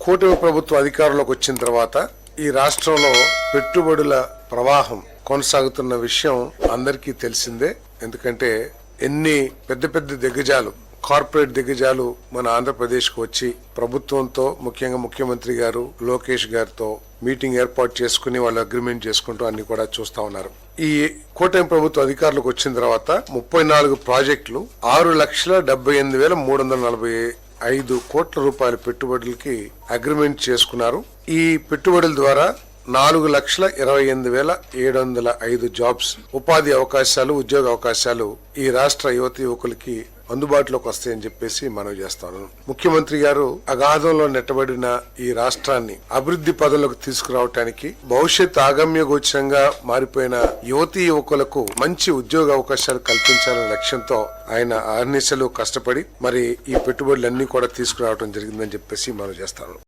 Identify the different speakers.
Speaker 1: కూటమి ప్రభుత్వం అధికారంలోకి వచ్చిన తర్వాత ఈ రాష్ట్రంలో పెట్టుబడుల ప్రవాహం కొనసాగుతున్న విషయం అందరికీ తెలిసిందే. ఎందుకంటే ఎన్ని పెద్ద పెద్ద దిగ్గజాలు, కార్పొరేట్ దిగ్గజాలు మన ఆంధ్రప్రదేశ్ కు వచ్చి ప్రభుత్వంతో, ముఖ్యంగా ముఖ్యమంత్రి గారు లోకేష్ గారితో మీటింగ్ ఏర్పాటు చేసుకుని వాళ్ళు అగ్రిమెంట్ చేసుకుంటూ అన్ని కూడా చూస్తా ఉన్నారు. ఈ కూటమి ప్రభుత్వం అధికారులకు వచ్చిన తర్వాత 34 ప్రాజెక్టులు 6,78,345 కోట్ల రూపాయల పెట్టుబడులకి అగ్రిమెంట్ చేసుకున్నారు. ఈ పెట్టుబడుల ద్వారా 4,28,705 జాబ్స్, ఉపాధి అవకాశాలు, ఉద్యోగ అవకాశాలు ఈ రాష్ట్ర యువత యువకులకి అందుబాటులోకి వస్తాయని చెప్పేసి మనవి చేస్తాను. ముఖ్యమంత్రి గారు అగాధంలో నెట్టబడిన ఈ రాష్ట్రాన్ని అభివృద్ధి పదంలోకి తీసుకురావటానికి, భవిష్యత్ ఆగమ్య గోచరంగా మారిపోయిన యువతీ యువకులకు మంచి ఉద్యోగ అవకాశాలు కల్పించాలనే లక్ష్యంతో ఆయన అహర్నిశలు కష్టపడి మరి ఈ పెట్టుబడులన్నీ కూడా తీసుకురావడం జరిగిందని చెప్పేసి మనవి చేస్తాను.